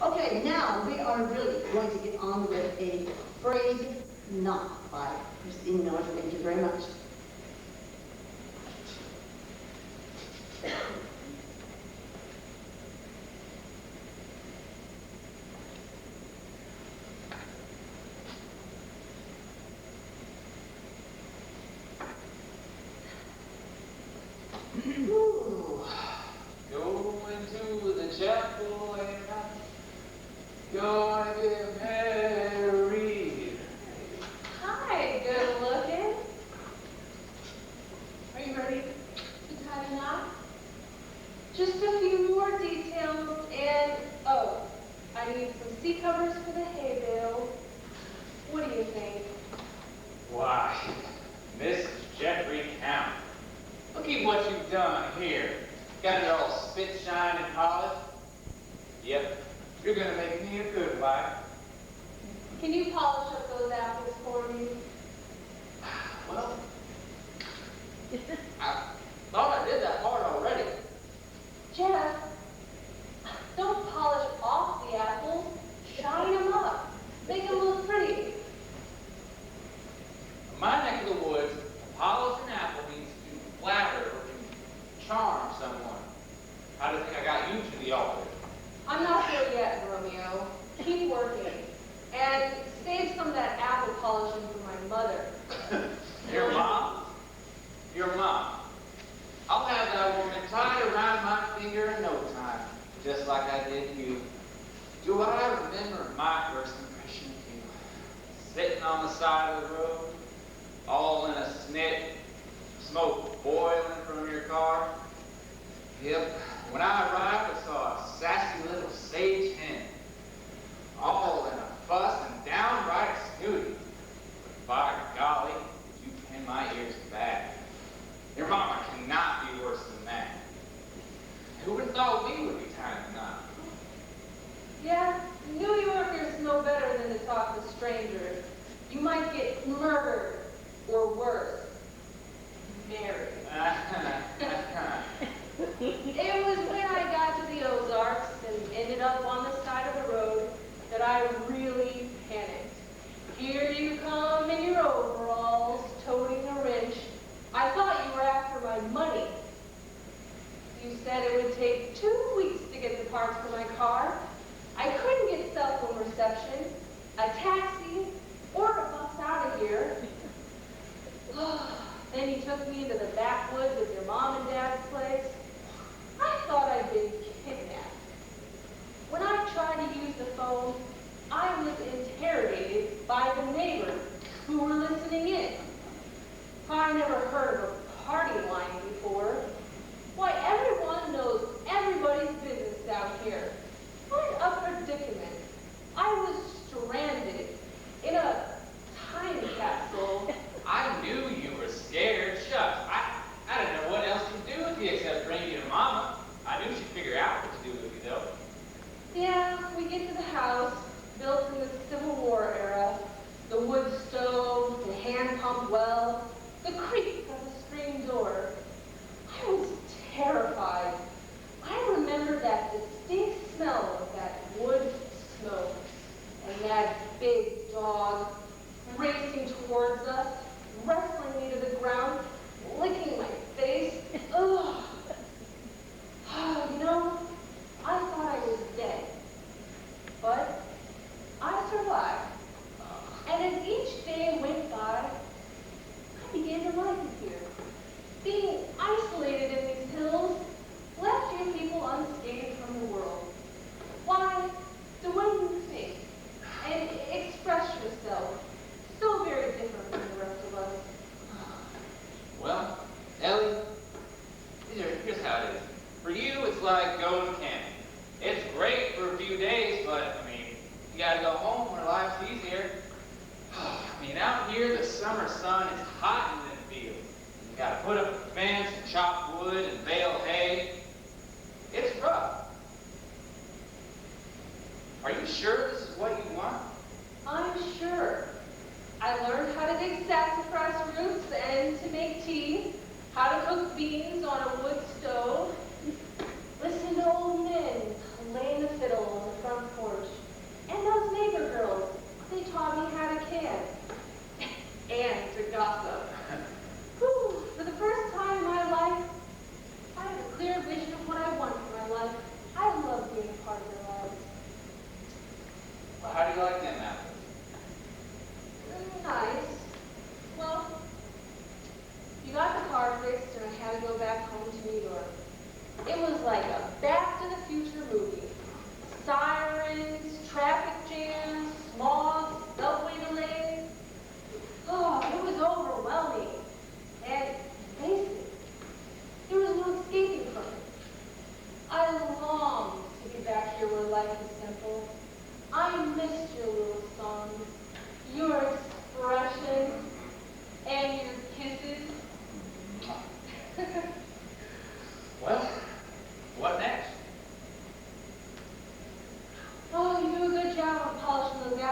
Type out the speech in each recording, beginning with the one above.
Okay, now we are really going to get on with a phrase not by Christine Miller. Thank you very much. Ooh. Go into the chapel and I'm gonna get married. Hi, good looking. Are you ready to tie the knot? Just a few more details and, oh, I need some seat covers for the hay bale. What do you think? Why, Mrs. Jeffrey Count, look at what you've done here. Got it all spit, shine, and polished. Yep, you're gonna make me a good wife. Can you polish up those apples for me? Well, I thought I did that part already. Jeff, don't polish off the apples. Shine them up. Make them look pretty. In my neck of the woods, to polish an apple means to flatter or to charm someone. How do you think I got you to the altar? I'm not sure yet, Romeo. Keep working. And save some of that apple polishing for my mother. Your mom? Your mom. I'll have that woman tied around my finger in no time, just like I did you. Do I remember my first impression of you? Sitting on the side of the road, all in a snit, smoke boiling from your car. Yep, when I arrived, I saw a sassy little sage hen, all in a fuss and downright snooty. But by golly, did you pin my ears back. Your mama cannot be worse than that. Who would have thought we would be tying the knot? Yeah, New Yorkers know better than to talk to strangers. You might get murdered, or worse, married. It was when I got to the Ozarks and ended up on the side of the road that I really panicked. Here you come in your overalls, toting a wrench. I thought you were after my money. You said it would take 2 weeks to get the parts for my car. I couldn't get cell phone reception, a taxi, or a bus out of here. Then you took me into the backwoods of your mom and dad's place. I thought I'd been kidnapped. When I tried to use the phone, I was interrogated by the neighbors who were listening in. I never heard of a party line before. Why, everyone knows everybody's business down here. What a predicament. I was stranded in a time capsule. I knew you were scared. Shucks, I didn't know what else to do with you except bring you to Mama. I knew she'd figure out what to do with you, though. Yeah, we get to the house, built in the Civil War era. The wood stove, the hand-pumped well, the creak of the screen door. I was terrified. I remember that distinct smell of that wood smoke and that big dog racing towards us, wrestling me to the ground, licking my face. Ugh. You know, I thought I was dead, but I survived. And as each day went by, I began to like it here. Being isolated in these hills left you people unscathed from the world. Why, the way you think and express yourself, so very different from the rest of us. Well, Ellie, here's how it is. For you, it's like going camping. It's great for a few days, but, I mean, you gotta go home where life's easier. I mean, out here, the summer sun is hot in the field. You gotta put up a fence and chop wood and bale hay. It's rough. Are you sure this is what you want? I'm sure. I learned how to dig sassafras roots and to make tea, how to cook beans on a wood stove, listen to old men playing the fiddle on the front porch.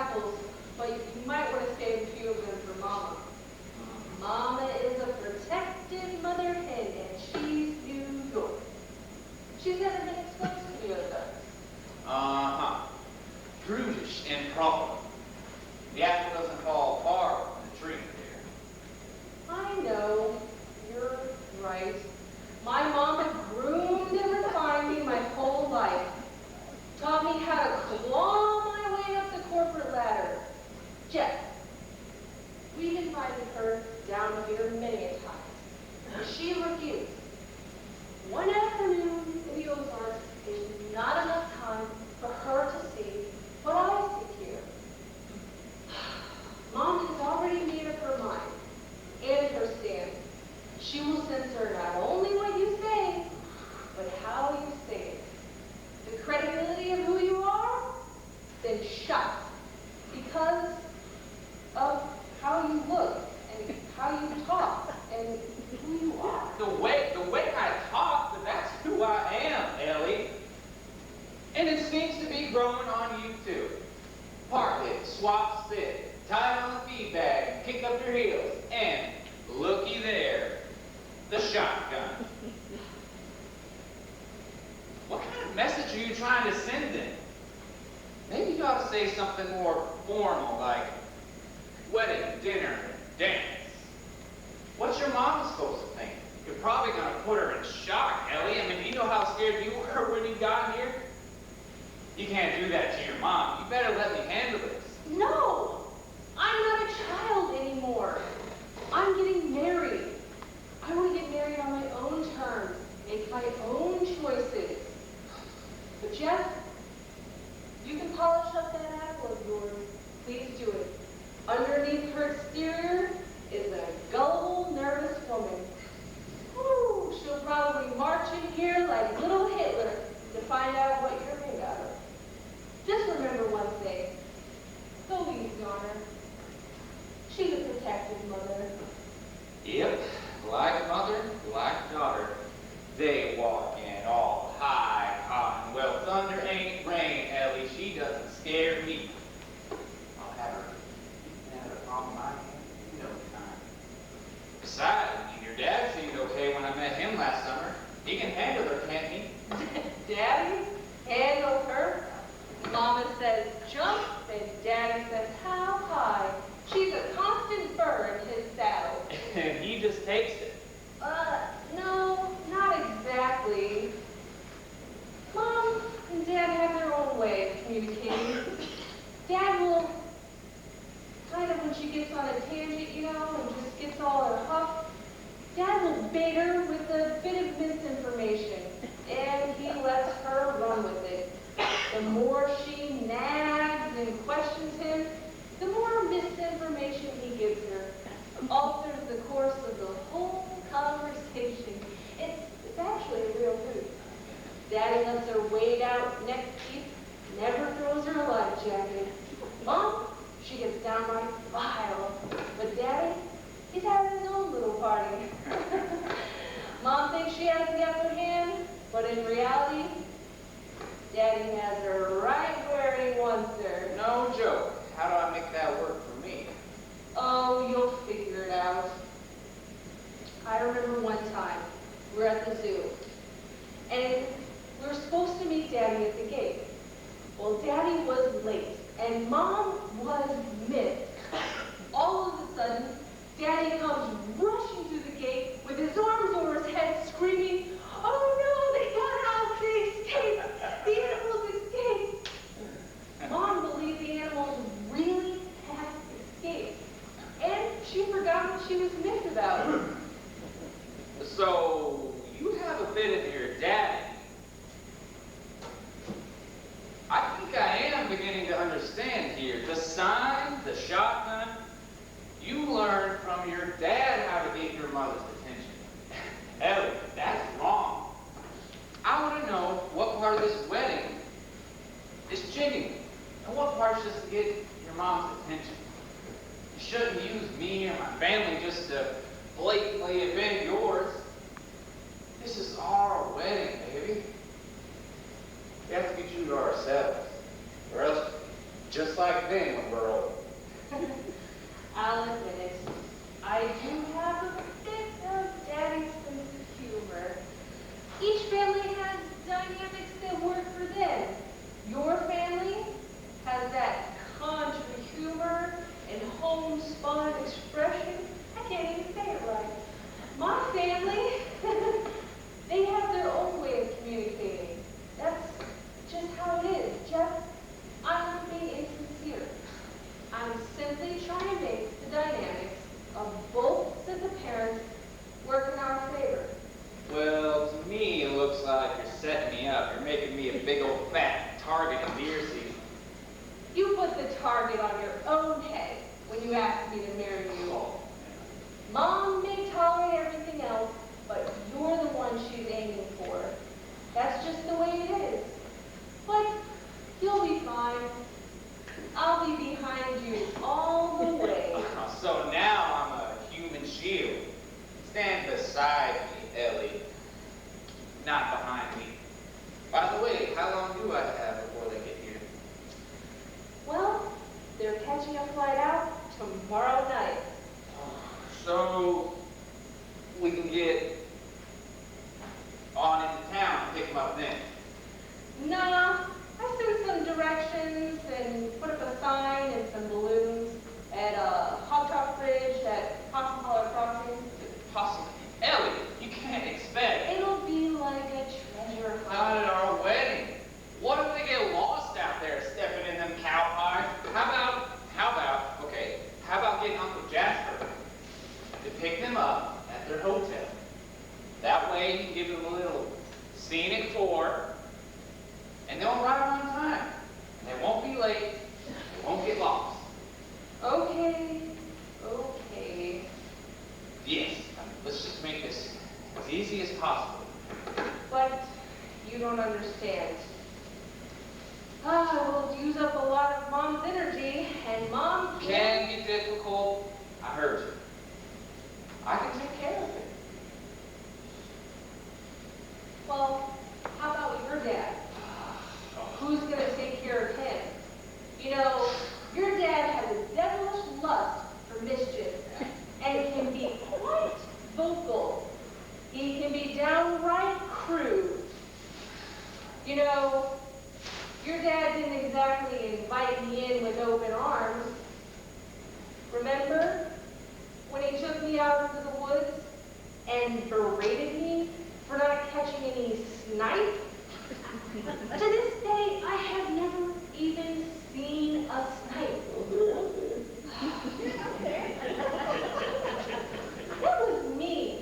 apples, but you might want to save a few of them for Mama. Mama is a protective mother hen, and she's New York. She's never been exposed to the other ducks. Uh-huh. Prudish and proper. The apple doesn't fall far from the tree there. I know, you're right. My mama groomed and refined me my whole life. Taught me how to claw my way up the corporate ladder. Jeff, we've invited her down here many a time. She refused. One afternoon in the Ozarks is not enough time for her to see what I see here. Mom has already made up her mind and her stance. She will censor not only what you say, but how you say it. The credibility of who you are, then shut. Because of how you look and how you talk and who you are. The way I talk, but that's who I am, Ellie. And it seems to be growing on you too. Park it, swap sit, tie on the feed bag, kick up your heels, and looky there, the shotgun. What kind of message are you trying to send them? Maybe you ought to say something more formal, like wedding, dinner, dance. What's your mom supposed to think? You're probably going to put her in shock, Ellie. I mean, you know how scared you were when you got here? You can't do that to your mom. You better let me handle this. No! I'm not a child anymore. I'm getting married. I want to get married on my own terms, make my own choices. But Jeff, you can polish up that apple of yours. Please do it. Underneath her exterior is a gullible, nervous woman. Whew, she'll probably march in here like little Hitler to find out what you're made out of. Just remember one thing. Go easy on her. She's a protective mother. Yep, like mother, like daughter. They walk in all high cotton. Well, thunder ain't rain, Ellie. She doesn't scare me. I'll have her on my hand in no time. Besides, I mean, your dad seemed okay when I met him last summer. He can handle her, can't he? Daddy handle her. Mama says jump, and Daddy says how high. She's a constant burr in his saddle. And he just takes it. No, not exactly. Mom and Dad have their own way of communicating. Dad will, kind of when she gets on a tangent, you know, and just gets all in a huff, Dad will bait her with a bit of misinformation, and he lets her run with it. The more she nags and questions him, the more misinformation he gives her. Alters the course of the whole conversation. It's actually a real hoot. Daddy lets her wade out neck deep, never throws her a life jacket. Mom, she gets downright vile. But Daddy, he's having his own little party. Mom thinks she has the upper hand, but in reality, Daddy has her right where he wants her. No joke. How do I make that work for me? Oh, you'll figure it out. I remember one time, we were at the zoo, and we were supposed to meet Daddy at the gate. Well, Daddy was late, and Mom was missed. All of a sudden, Daddy comes rushing through the gate with his arms over his head, screaming, "Oh no, they got out! They escaped! The animals escaped!" Mom believed the animals really had escaped, and she forgot what she was miffed about. So, you have a bit of your daddy. I think I am beginning to understand here. The sign, the shotgun, you learned from your dad how to get your mother's attention. Ellie, that's wrong. I want to know what part of this wedding is genuine, and what part's just to get your mom's attention. You shouldn't use me or my family just to blatantly offend yours. This is our wedding, baby. We have to be true to ourselves, or else just like them when we're old. I'll admit it. I do have a bit of daddy's sense of humor. Each family has dynamics that work for them. Your family has that contra humor and homespun expression. I can't even say it right. My family, they have their own way of communicating. That's just how it is. Jeff, I'm not being insincere. I'm simply trying to make the dynamics of both sets of parents work in our favor. Well, to me, it looks like you're setting me up. You're making me a big old fat target in deer season. You put the target on your own head when you asked me to marry you. Oh, Mom may tolerate everything else, but you're the one she's aiming for. That's just the way it is. But you'll be fine. I'll be behind you all the way. So now I'm a human shield. Stand beside me, Ellie, not behind me. By the way, how long do I have before they get here? Well, they're catching a flight out tomorrow night. So we can get on into town and pick them up then. Nah, I sent some directions and put up a sign and some balloons at a hot dog fridge at Possum Hollow Crossing. Possibly. Ellie, you can't expect. It'll be like a treasure Not at hunt. our wedding. What if they get lost out there stepping in them cow pies? How about getting Uncle Jasper to pick them up at their hotel? That way you can give them a little scenic tour, and they'll arrive on time. And they won't be late, they won't get lost. Okay. Yes, let's just make this as easy as possible. But you don't understand. We'll use up a lot of Mom's energy, and Mom Can be difficult. I heard you. I can take care of it. Well, how about your dad? Who's going to take care of him? You know, your dad has a devilish lust for mischief, and can be quite vocal. He can be downright crude. You know, your dad didn't exactly invite me in with open arms. Remember when he took me out into the woods and berated me for not catching any snipe? To this day, I have never even seen a snipe. That was mean.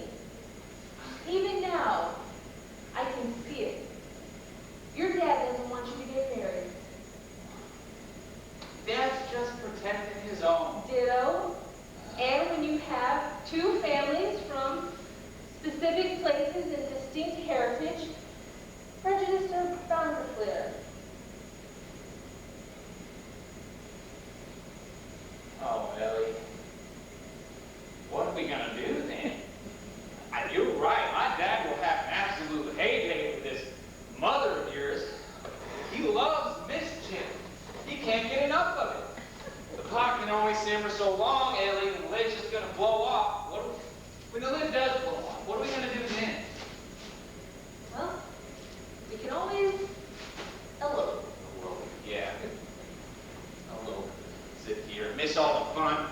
Even now, I can see it. Your dad doesn't want you to get married. Dad's just protecting his own. Ditto. And when you have two families from specific places and distinct heritage, prejudices are bound to flare. Oh, Ellie. What are we gonna do then? You're right. My dad will have an absolute heyday with this mother of yours. He loves mischief. He can't get enough of it. The pot can only simmer so long, Ellie, and the lid's just gonna blow off. When the lid does blow off, what are we gonna do then? Well, we can always elope. Yeah. Hello. Sit here and miss all the fun.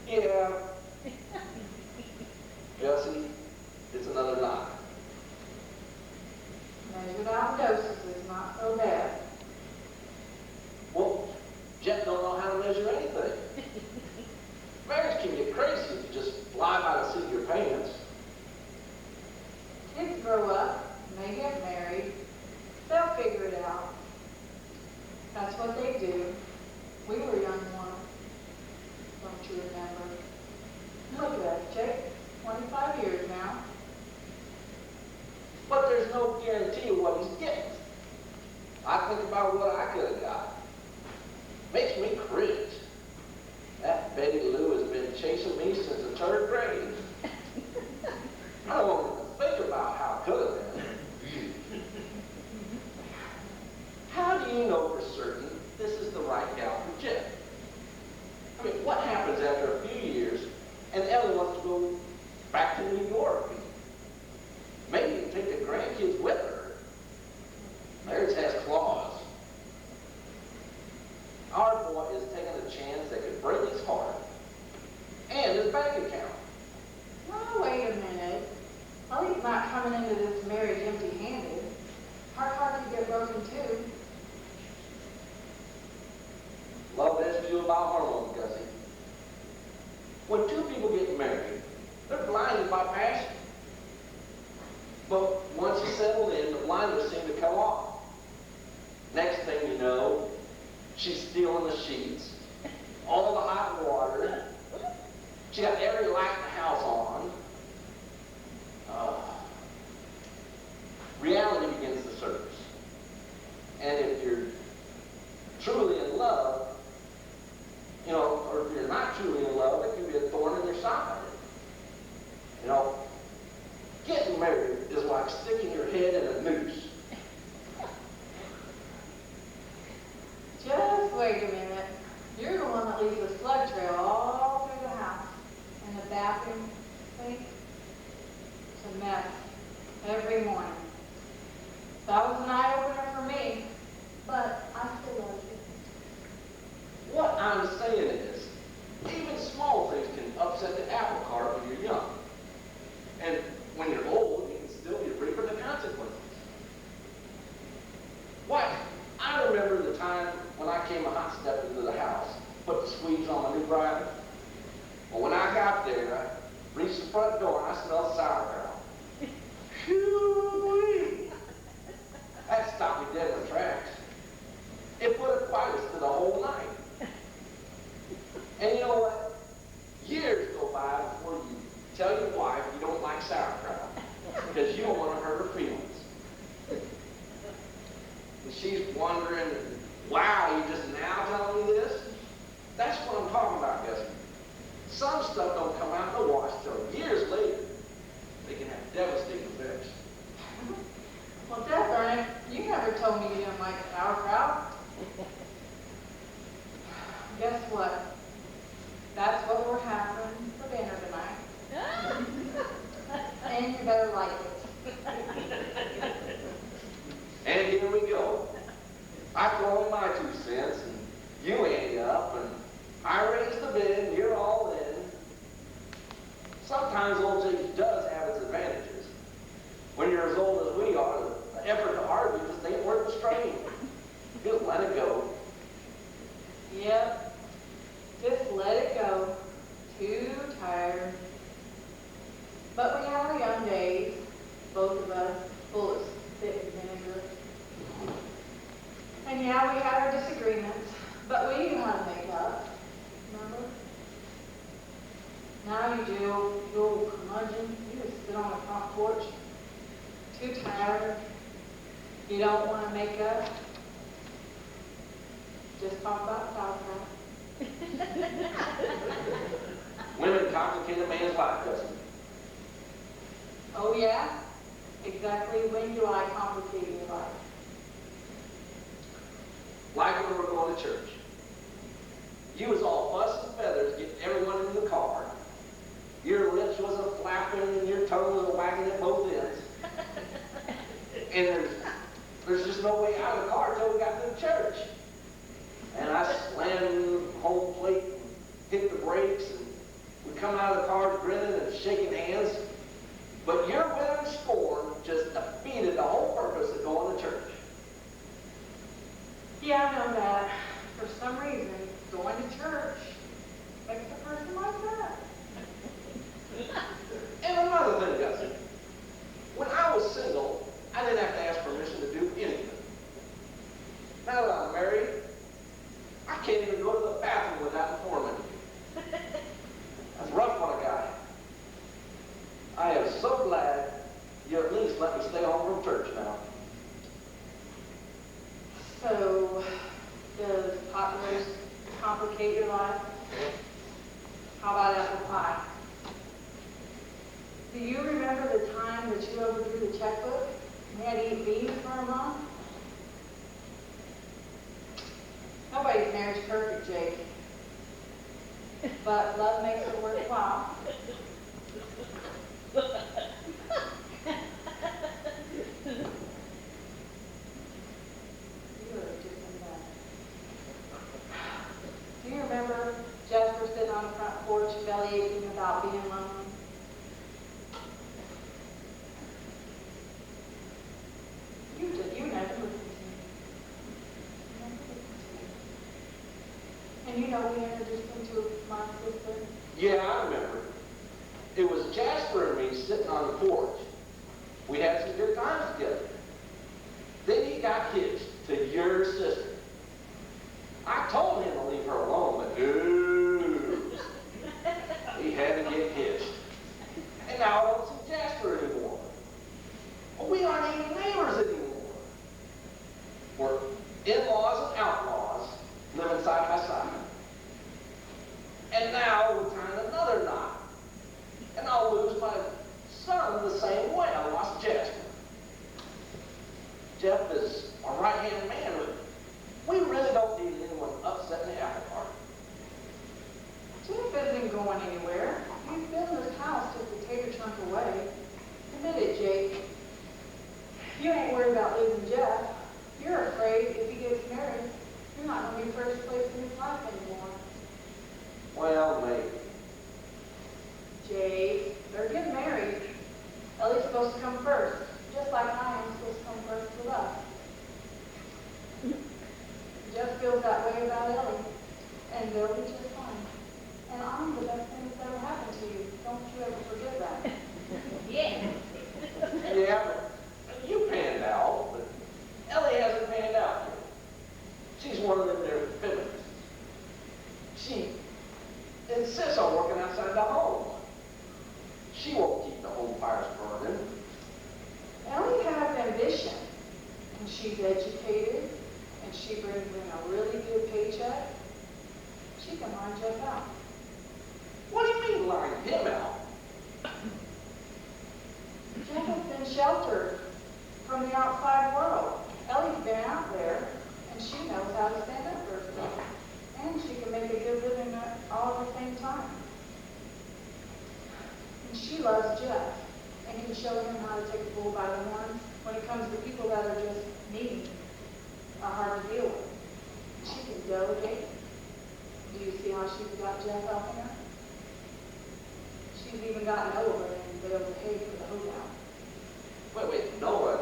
Yeah. Gussie, it's another lie. Measured out doses is not so bad. Well, Jeff don't know how to measure anything. Marriage can get crazy if you just fly by the seat of your pants. Kids grow up, and they get married, they'll figure it out. That's what they do. We were young once. Don't you remember? Look at us, Jake. 25 years now. But there's no guarantee of what he's getting. I think about what I could have got. Makes me cringe. That Betty Lou has been chasing me since the third grade. I don't want to think about how it could have been. How do you know for certain this is the right gal for Jeff? I mean, what happens after a few years and Ellen wants to go back to New York? Maybe even take the grandkids with her. Marriage has claws. Our boy is taking a chance that could break his heart and his bank account. Oh, wait a minute. Well, he's not coming into this marriage empty-handed. Our heart could get broken too. Love is fueled by hormones, Gussie. When two people get married, they're blinded by passion. But once you settle in, the blinders seem to come off. Next thing you know, she's stealing the sheets, all the hot water. She got every light in the house on. Reality begins to surface. And if you're truly in love, you know, or if you're not truly in love, it can be a thorn in your side. You know, getting married is like sticking your head in a noose. Just wait a minute. You're the one that leaves the slug trail all through the house. And the bathroom sink. It's a mess. Every morning. That was an eye-opener for me. But I still love you. What I'm saying is, even small things can upset the apple cart when you're young. And when you're old, you can still be reaping the consequences. What? I remember the time when I came a hot step into the house, put the squeeze on my new bride. Well, when I got there, I reached the front door and I smelled sauerkraut. Phew-wee! That stopped me dead in my tracks. It put a quietness to the whole night. And you know what? Years go by before you tell your wife you don't like sauerkraut because you don't want to hurt her feelings. And she's wondering, wow, you just now telling me this? That's what I'm talking about, Gussie. Some stuff don't come out in the wash till years later. They can have devastating effects. Well, Death Ernest, you never told me you didn't like sauerkraut. Guess what? That's what we're having for dinner tonight. And you better like it. And here we go. I throw in my 2 cents, and you ante up, and I raise the bid, and you're all in. Sometimes old age does have its advantages. When you're as old as we are, the effort to argue just ain't worth the strain. Just let it go. Yep. Just let it go. Too tired. But we had our young days, both of us, full of spit and vinegar. And yeah, we had our disagreements, but we knew how to make up. Remember? Now you do, you old curmudgeon. You just sit on the front porch, too tired. You don't want to make up. Just talk about sauerkraut. Women complicate a man's life, Gussie. Oh yeah? Exactly when do I complicate your life? Like when we were going to church. You was all fuss and feathers getting everyone into the car. Your lips was a flapping and your tongue was a wagging at both ends. And there's just no way out of the car until we got to the church. And I slammed the home plate and hit the brakes, and We come out of the car grinning and shaking hands, but your withering scorn just defeated the whole purpose of going to church. Yeah, I know that. For some reason, going to church makes a person like that. And another thing, Gussie, when I was single, I didn't have to ask permission to do anything. Now that I'm married, I can't even go to the bathroom without informing you. That's rough on a guy. I am so glad you at least let me stay home from church now. So, does pot roast complicate your life? How about apple pie? Do you remember the time that you overdrew the checkbook and had to eat beans for a month? Nobody's marriage perfect, Jake. But love makes it worthwhile. Do you remember Jasper sitting on the front porch belly aching about being lonely? You never listened to me. And you know we introduced him to my sister? Yeah, I remember. It was Jasper and me sitting on the porch. We had some good times together. Then he got hitched to your sister. I told him to leave her alone, but no. He had to get hitched. And now I don't see Jasper anymore. Well, we aren't even neighbors anymore. We're in-laws and outlaws living side by side. And now we're tying another knot. And I'll lose my son the same way I lost Jasper. Jeff is a right-hand man. We really don't need anyone upsetting the apple cart. Jeff isn't going anywhere. He's building his house just a tater chunk away. Admit it, Jake. You ain't worried about losing Jeff. You're afraid if he gets married, you're not going to be first place in his life anymore. Well, maybe. Jake, they're getting married. Ellie's supposed to come first, just like I am supposed to come first with us. Jeff feels that way about Ellie, and they'll be just fine. And I'm the best thing that's ever happened to you. Don't you ever forget that. Yeah. Yeah, but you panned out, but Ellie hasn't panned out yet. She's one of them there feminists. She insists on working outside the home. She won't keep the home fires burning. Ellie has ambition, and she's educated, and she brings in a really good paycheck. She can line Jeff out. What do you mean line him out? Jeff has been sheltered from the outside world. Ellie's been out there, and she knows how to stand up for herself. And she can make a good living all at the same time. And she loves Jeff, and can show him how to take the bull by the horns when it comes to people that are just mean, are hard to deal with. She can delegate. Do you see how she's got Jeff helping her? She's even got Noah and Bale to pay for the hoedown. Wait, Noah,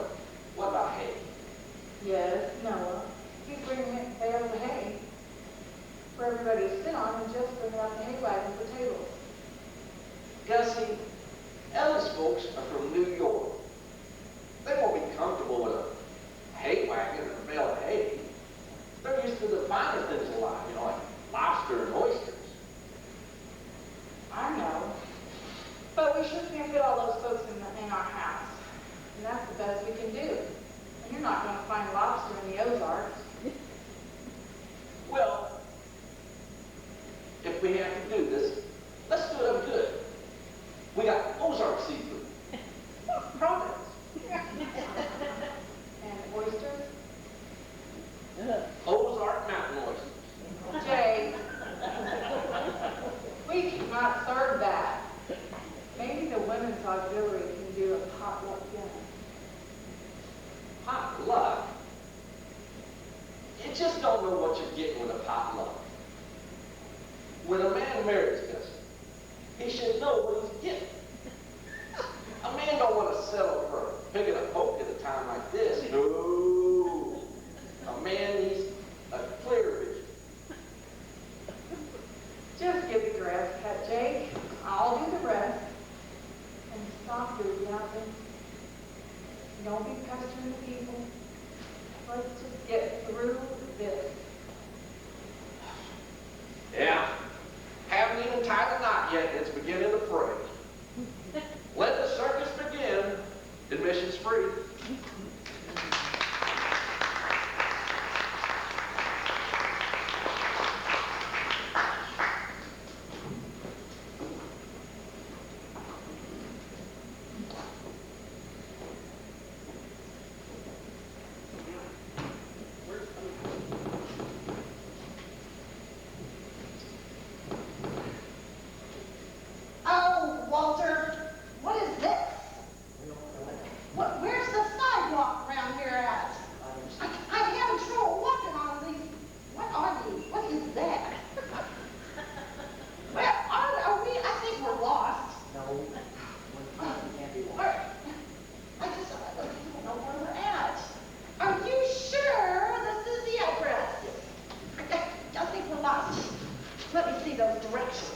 what about hay? Yes, Noah. He's bringing in bales of hay for everybody to sit on, and just bringing out the hay wagon for tables. Gussie, Ellie's folks are from New York. They won't be comfortable with a hay wagon or a bale of hay. They're used to the finer things alive, like lobster and oysters. I know. But we sure can't fit all those folks in our house. And that's the best we can do. And you're not going to find lobster in the Ozarks. Well, if we have to do this, let's do it up good. We got Ozark seafood. Providence. And oysters? Ozark mountain oysters. Jay, we cannot serve that. Maybe the women's auxiliary can do a potluck dinner. Potluck? You just don't know what you're getting with a potluck. When a man marries, Gussie, He should know what he's getting. A man don't want to settle for picking a poke at a time like this. No. A man needs a clear vision. Just give the grass cut, Jake. I'll do the rest. And stop your yapping. Don't be pestering the people. Let's just get through this. Yeah. Haven't even tied a knot yet, and it's beginning to fray. Let the circus begin. Admission's free. Oh, Walter, what is this? Where's the sidewalk around here at? I'm having trouble walking on these. What are these? What is that? Where are we? I think we're lost. No, we can't be one. I don't know where we're at. Are you sure this is the address? I think we're lost. Let me see those directions.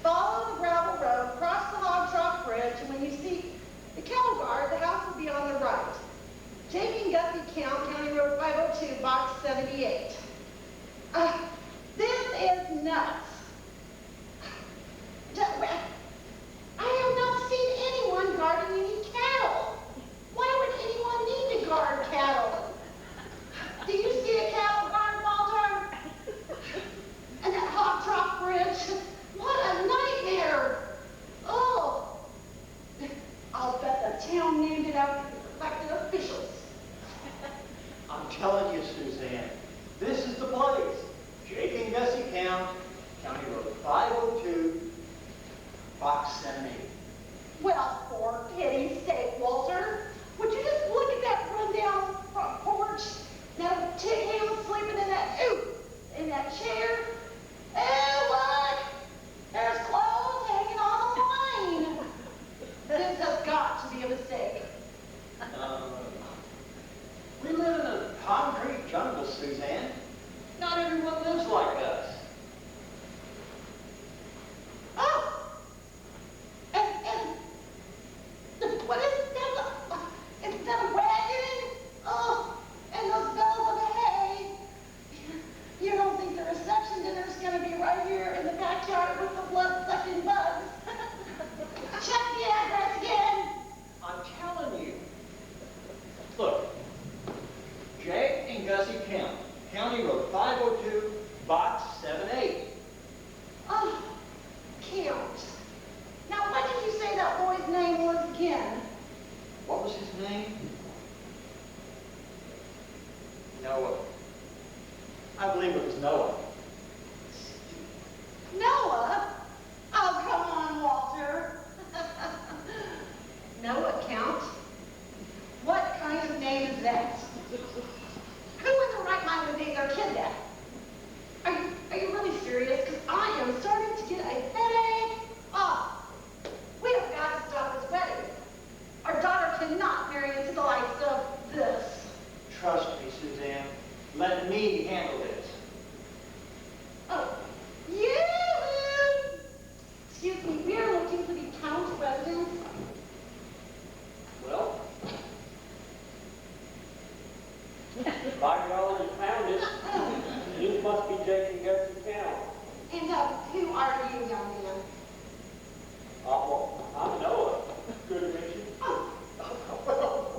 Follow the gravel road, cross the Hog Trough Bridge, and when you see the cattle guard, the house will be on the right. Jake and Gussie Count, County Road 502, Box 78. This is nuts. I have not seen anyone guarding any cattle. Why would anyone need to guard cattle? Do you see a cattle guard, Walter? And that Hog Trough Bridge? What a nightmare! Oh, I'll bet the town named it after the elected officials. I'm telling you, Suzanne, this is the place. Jake and Gussie Count, County Road 502, Box 78. Well, for pity's sake, Walter, would you just look at that rundown front porch? Now, Tig Hale sleeping in that chair. Oh, look! There's clothes hanging on the line. This has got to be a mistake. We live in a concrete jungle, Suzanne. Not everyone lives like us. Oh! What is that? Is that a wagon? Oh, and those bales of hay. You don't think the reception dinner's gonna be right here in the backyard with the blood-sucking bugs? Check the address again. I'm telling you. Look, Jake and Gussie Count, County Road 502, Box 78. Oh, Count. Now, what did you say that boy's name was again? What was his name? Noah. I believe it was Noah. Noah? Oh, come on, Walter. Noah, Count? What kind of name is that? Who in the right mind would name their kid that? Are you really serious? Because I am starting to get a headache. Oh, we have got to stop this wedding. Our daughter cannot marry into the likes of this. Trust me, Suzanne. Let me handle this. Oh, you! Excuse me, we are looking for the Count residence. Well, by golly, you found it. You must be Jake and Gussie Count. And who are you, young man? Well, I'm Noah. Good to meet you. Oh,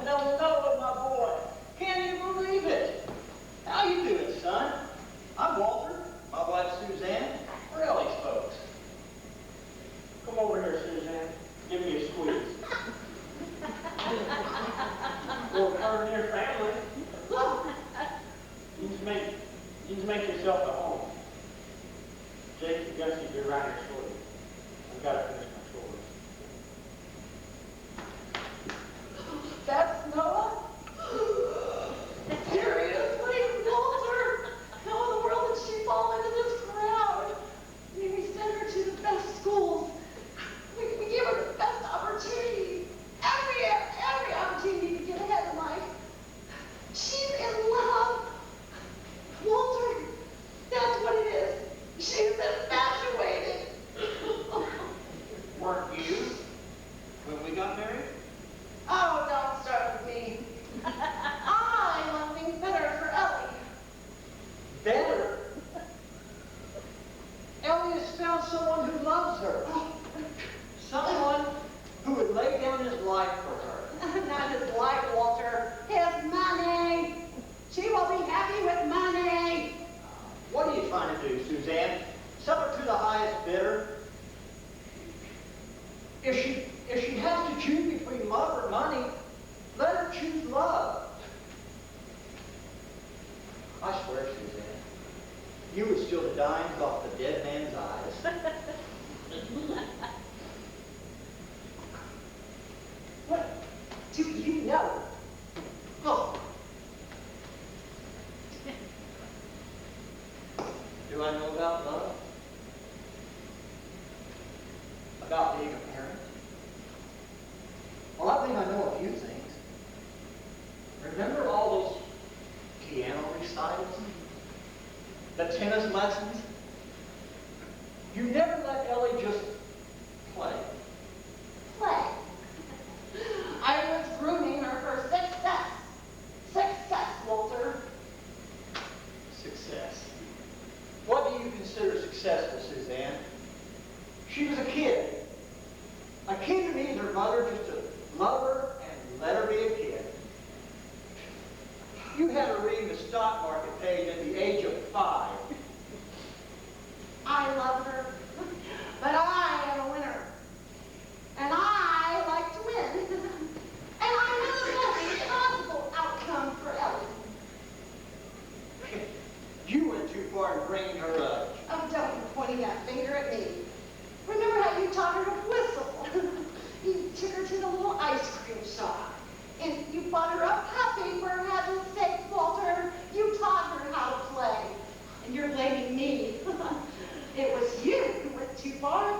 No, Noah, my boy. Can't you believe it? How you doing, son? I'm Walter. My wife, Suzanne. We're Ellie's folks. Come over here, Suzanne. Give me a squeeze. We'll turn your family. look. You just make yourself at home. Jake and Gussie, be around here shortly. I've got to finish my chores. That's Noah? Seriously, Walter? How in the world did she fall into this crowd? Maybe send her to the best school Ellie has found someone who loves her. Someone who would lay down his life for her. Not his life, Walter. His money. She will be happy with money. What are you trying to do, Suzanne? Sell her to the highest bidder? If she has to choose between love or money, let her choose love. I swear, Suzanne, you would steal the dimes off the dead man's eyes. What do you know? Oh. Do I know about love? About being a parent? Well, I think I know a few things. Remember all those piano recitals? The tennis lessons? You never let Ellie just play. Play. I was grooming her for success. Success, Walter. Success. What do you consider successful, Suzanne? She was a kid. A kid who needs her mother just to love her and let her be a kid. You had her reading the stock market page at the age of 5. I love her, but I am a winner. And I like to win. And I know the best possible outcome for Ellie. You went too far in bringing her up. Oh, don't be pointing that finger at me. Remember how you taught her to whistle? You took her to the little ice cream shop. And you bought her a puppy for heaven's sake, Walter. You taught her how to play. And you're blaming me. It was you who went too far.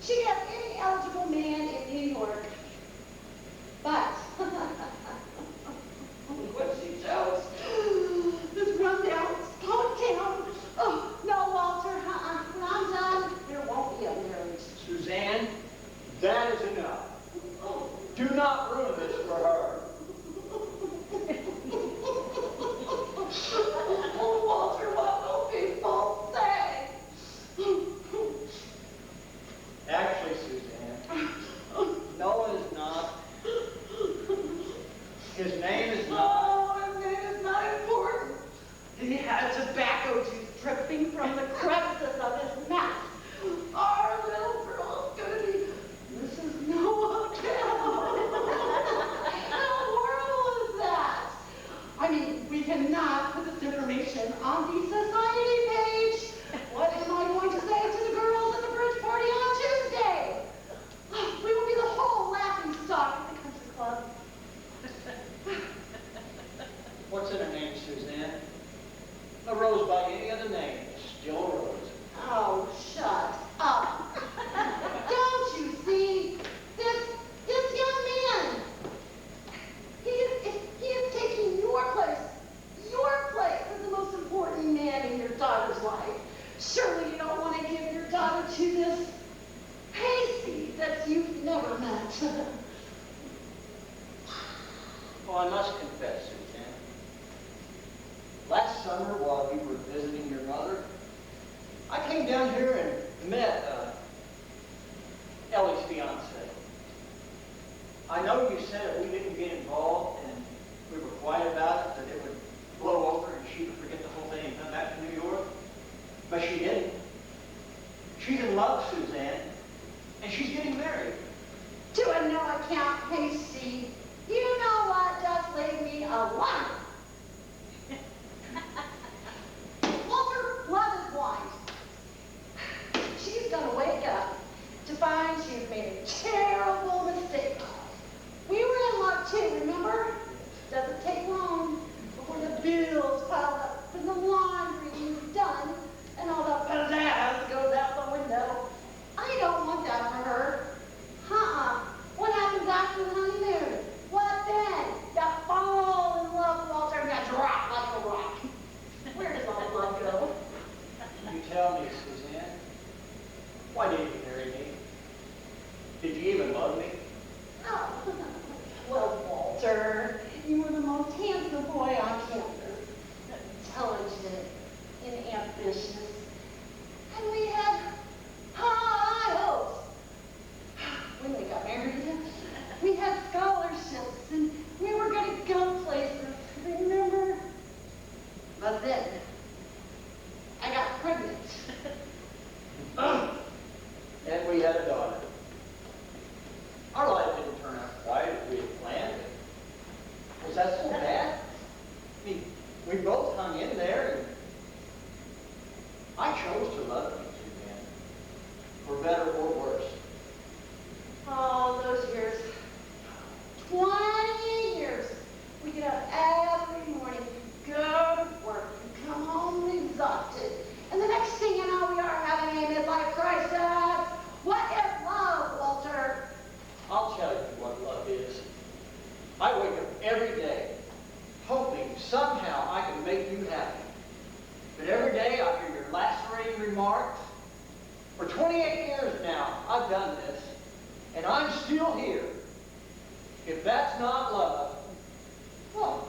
She has any eligible man in New York. But, what she chose, this rundown hometown. Oh, no, Walter, when I'm done, there won't be a marriage. Suzanne, that is enough. Do not ruin this for her. Oh, Walter, what will people say? Actually, Suzanne, no one is not. His name is not. Oh, his name is not important. He had tobacco juice dripping from the crevices of his mouth. Our little girl's gonna be Mrs. Noah How horrible is that? I mean, we cannot put this information on the society page. What am I going to say to the girls at the bridge party on Tuesday? We will be the whole laughing stock at the country club. What's in her name, Suzanne? A rose by any other name is still a rose. Oh, shut up. Don't you see? This young man, he is taking your place as the most important man in your daughter's life. Surely you don't want to give your daughter to this pasty that you've never met. Well, I must confess, Suzanne. Last summer, while you were visiting your mother, I came down here and met Ellie's fiance. I know you said if we didn't get involved and we were quiet about it, that it would blow over and she would forget the whole thing and come back to New York. But she didn't. She's in love, Suzanne, and she's getting married. To a no account pasty. You know what just laid me a line. Walter, love is blind. She's gonna wake up to find she's made a terrible mistake. We were in love too, remember? Doesn't take long before the bills pile up and the laundry is done and all the pizzazz goes out the window. I don't want that for her. What happens after the honeymoon? What then? You fall in love, Walter, and you drop like a rock. Where does all love go? You tell me, Suzanne, why didn't you marry me? Did you even love me? Oh, well, Walter, you were the most handsome boy on campus. Intelligent and ambitious. And we had For 28 years now, I've done this, and I'm still here. If that's not love, Well,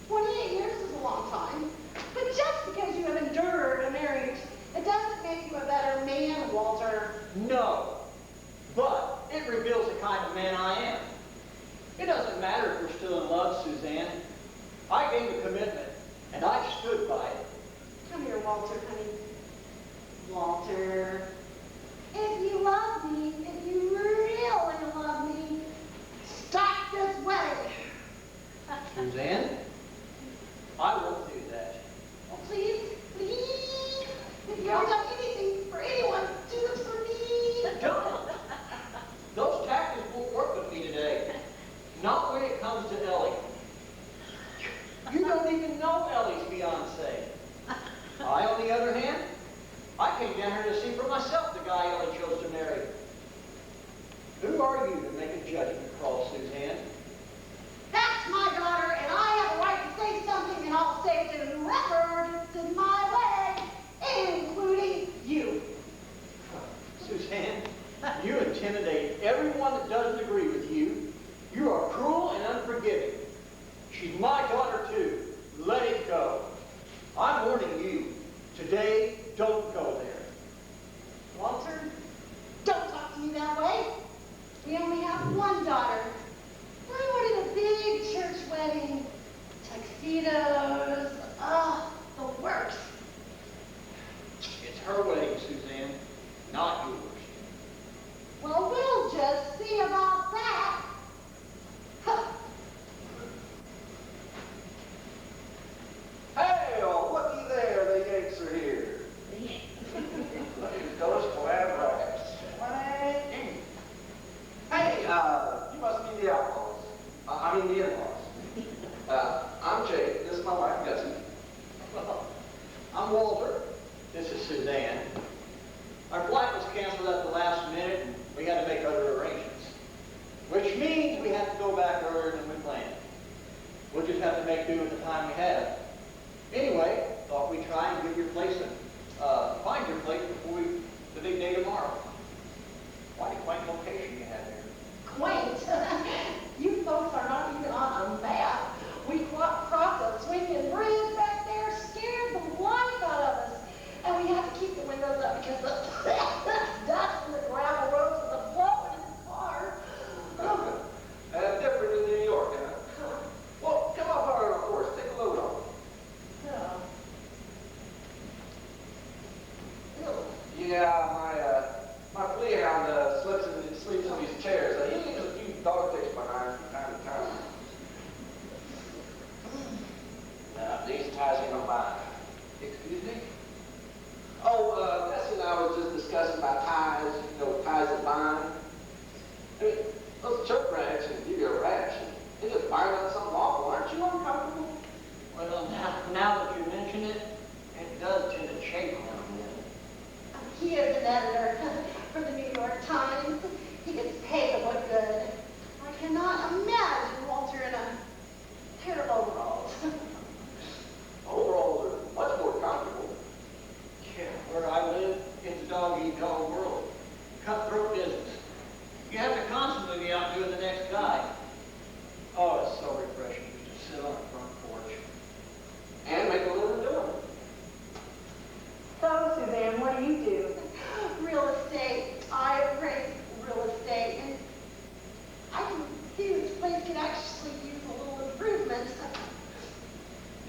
28 years is a long time. But just because you have endured a marriage, it doesn't make you a better man, Walter. no. But it reveals the kind of man I am. It doesn't matter if we're still in love, Suzanne. I gave a commitment, and I stood by it. Come here, Walter, honey. Walter, if you love me, if you really love me, stop this wedding. Suzanne, I won't do that. Oh, please, please. If you haven't done anything for anyone, do this for me. Don't. Those tactics won't work with me today. Not when it comes to Ellie. You don't even know Ellie's fiancé. I, on the other hand, I came down here to see for myself the guy Ellie chose to marry. Who are you to make a judgment call, Suzanne? That's my daughter, and I have a right to say something, and I'll say it to whoever gets in my way, including you. Suzanne, you intimidate everyone that doesn't agree with you. You are cruel and unforgiving. She's my daughter too. Let it go. I'm warning you. Today, don't go there. Walter, don't talk to me that way. We only have one daughter. I wanted a big church wedding, tuxedos, the works. It's her wedding, Suzanne, not yours. Well, we'll just see about that. Huh. Hey, oh, looky there, the Yanks are here. Those glad rags. Hey, you must be the outlaws. I mean the in-laws. I'm Jake. This is my wife, Gussie. Well, I'm Walter. This is Suzanne. Our flight was canceled at the last minute, and we had to make other arrangements. Which means we have to go back earlier than we planned. We'll just have to make do with the time we have. Anyway, thought we'd try and give your place find your place before the big day tomorrow. Quite a quaint location you have here. Quaint. You folks are not even on a map. We crossed a swinging bridge back there, scared the life out of us. And we have to keep the windows up because the dust and the gravel roads and the blowing in the car. Different in New York, huh? Well, come up on our horse. Take a load off. Yeah, my flea hound sleeps in these chairs. He leaves a few dog ticks behind from time to time. These ties he don't mind. Excuse me? Oh, Bessie and I was just discussing about ties, ties that bind. I mean, those choke rags can give you a rash. They just bind on something awful. Aren't you uncomfortable? Well, now that you mention it, it does tend to chafe now and then. He is an editor for the New York Times. He gets paid to look good. I cannot imagine Walter in a pair of overalls. Overalls are much more comfortable. Yeah, where I live, it's a dog-eat-dog world. Cutthroat business. You have to constantly be out doing the next guy. Oh, it's so refreshing just to sit on the front porch. And make a living doing it. So, Suzanne, what do you do? Real estate. I appraise real estate. And I can see this place could actually use a little improvement.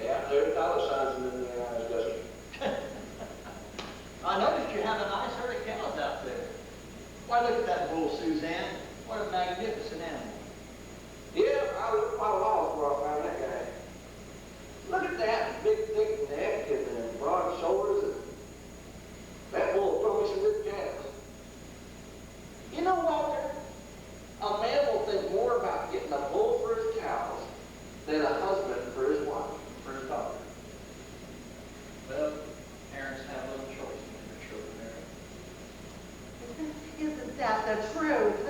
Yeah, there's dollar signs in the eyes, Gussie. I noticed you have a nice herd of cows out there. Why, look at that bull, Suzanne. What a magnificent animal. Yeah, I looked quite a while before I found that guy. Look at that big, thick neck and broad shoulders. And that bull throw me some good calves. You know, Walter, a man will think more about getting a bull for his cows than a husband for his wife, for his daughter. Well, parents have little choice when their children marry. Isn't that the truth?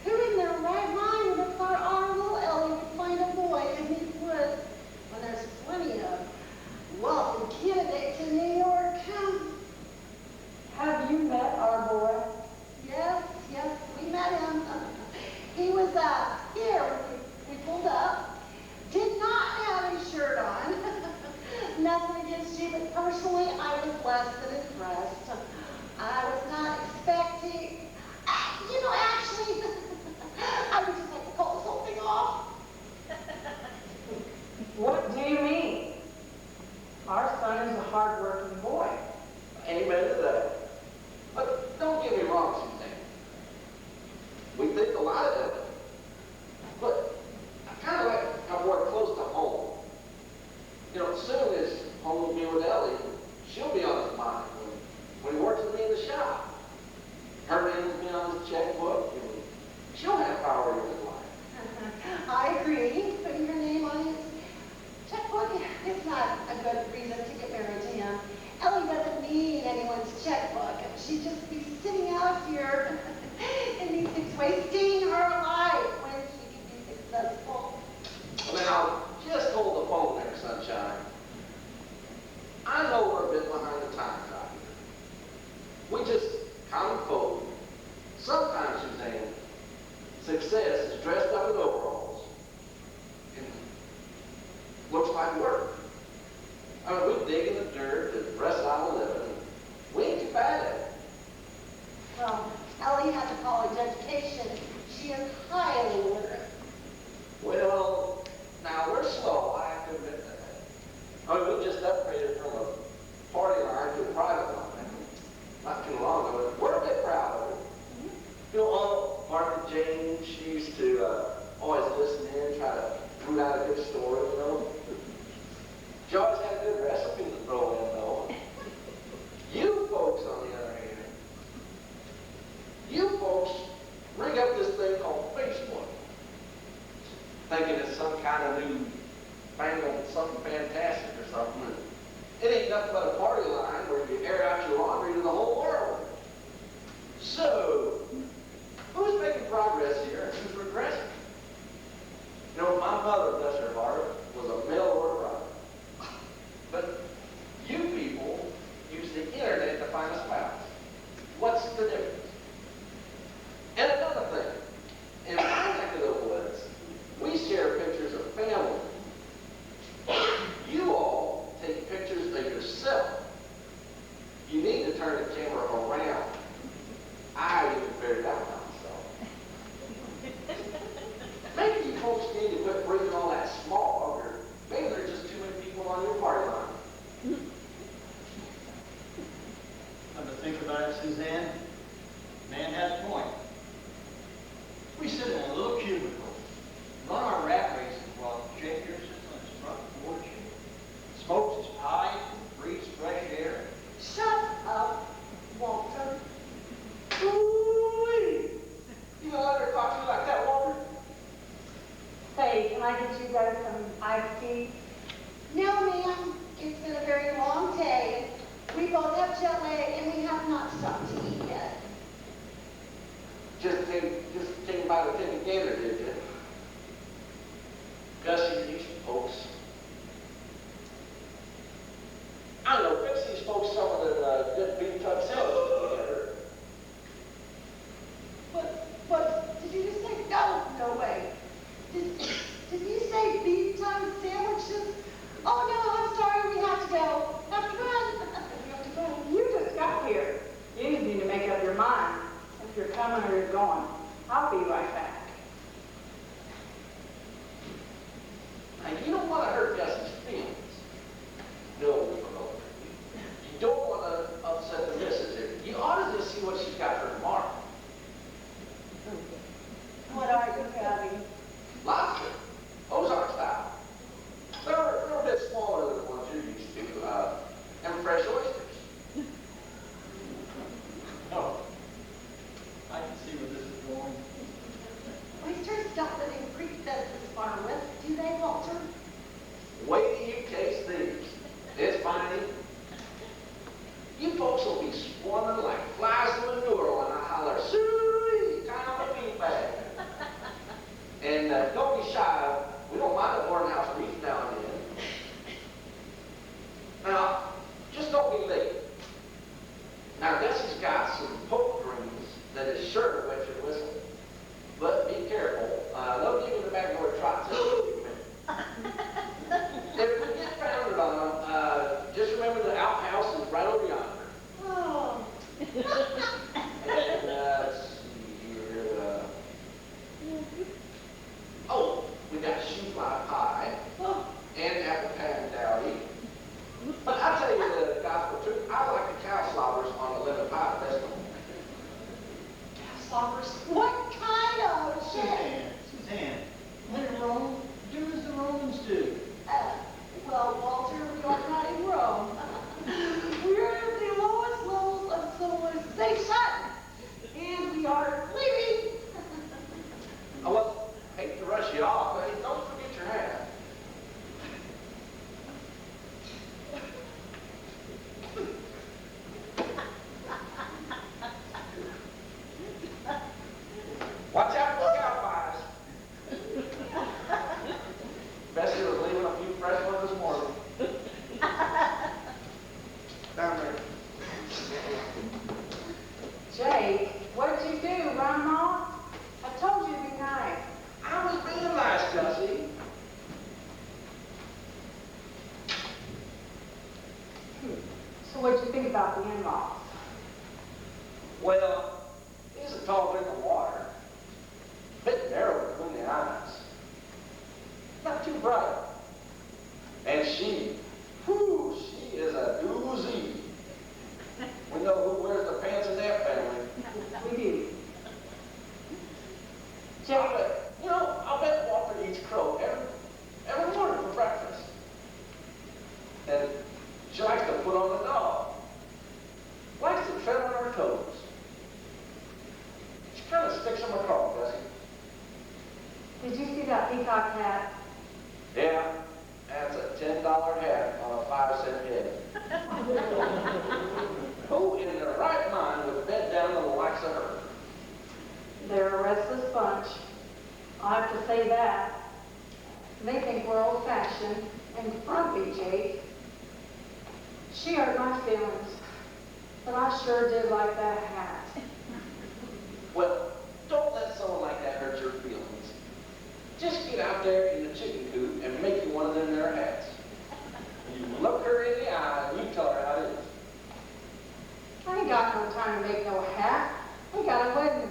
Who in their right mind would have thought our little Ellie would find a boy in these woods when there's plenty of wealthy candidates in New York? Have you she'd just be sitting out here in these things, wasting her life when she could be successful. Well, now, just hold the phone there, Sunshine. I know we're a bit behind the times out here. We just common folk. Sometimes, Suzanne, success is dressed up in overalls and looks like work. I mean, we dig in the dirt and wrestle out a living. We ain't too bad at it. Well, Ellie has a college education. She is highly literate. Well, now we're slow, I have to admit that. I mean, we just upgraded from a party line to a private line not too long ago. We're a bit proud of it. You know, Martha Jane, she used to always listen in, try to root out a good story, you know. She always had a good recipe to throw in, though. You folks, on the other hand, you folks ring up this thing called Facebook, thinking it's some kind of new fangled something fantastic or something. It ain't nothing but a party line where you air out your laundry to the whole world. So, who's making progress here and who's regressing? You know, my mother, bless her heart, was a mail order writer. But you people use the internet to find a spouse. What's the difference? And another thing, in my neck of the woods, we share pictures of family. You all take pictures of yourself. You need to turn the camera around. I haven't even figured that one out myself. Maybe you folks need to quit breathing all that smog, or maybe there's just too many people on your party line. Come to think about it, Suzanne, man has a point. We sit in a little cubicle, run our rat races while Shaker sits on his front porch and smokes his pipe and breathes fresh air. Shut up, Walter. Ooh-wee! You gonna let her talk to you like that, Walter? Say, can I get you guys some iced tea? No, ma'am. It's been a very long day. We both have jet lag and we have not stopped to eat yet. Just came by to take a gander, did you? Gussie, these folks. I don't know, fix these folks some of the good beef tuck sandwiches together. But, did you just say, no way. Did you say beef tongue sandwiches? Oh no, I'm sorry, we have to go. Have to run. We have to go. You just got here. You need to make up your mind if you're coming or you're going. I'll be right back. Now, you don't want to hurt Gussie's feelings. No. You don't want to upset the missus here. You ought to just see what she's got for tomorrow. What are you having? Lobster. Ozark style. They're a bit smaller than the ones you're used to. And fresh oysters. Oh, I can see where this is going. Oysters don't live in creek beds this far west, do they, Walter? Wait till you taste these. It's fine. You folks will be swarming like flies in manure when I holler, "Soo-ee, time on the feed bag." And don't be shy. We don't mind a barnhouse reef now and then. Now, just don't be late. Now, Gussie's got some poke greens that is sure to wet your whistle. But be careful. They'll give you the back door trot just a few minutes. If we get founded on them, just remember the outhouse is right over yonder. Oh. And let's see here. Oh, we got shoe fly pie Oh, and apple pan dowdy. But I tell you the gospel truth, I like the cow slobbers on the lemon pie festival. about the in-laws? Well, he's a tall drink of water. Bit narrow between the eyes. Not too bright. And she, whew, she is a doozy. We know who wears the pants in that family. We do. I'll bet Walter eats crow every morning for breakfast. And she likes to put on the dog. Likes to tread on her toes. She kind of sticks in my craw, Bessie. Did you see that peacock hat? Yeah, that's a $10 hat on a 5-cent head. Who in their right mind would bed down to the likes of her? They're a restless bunch. I'll have to say that. They think we're old-fashioned and frumpy, Jake. She hurt my feelings, but I sure did like that hat. Well, don't let someone like that hurt your feelings. Just get out there in the chicken coop and make you one of them there hats. You look her in the eye and you tell her how it is. I ain't got no time to make no hat. We got a wedding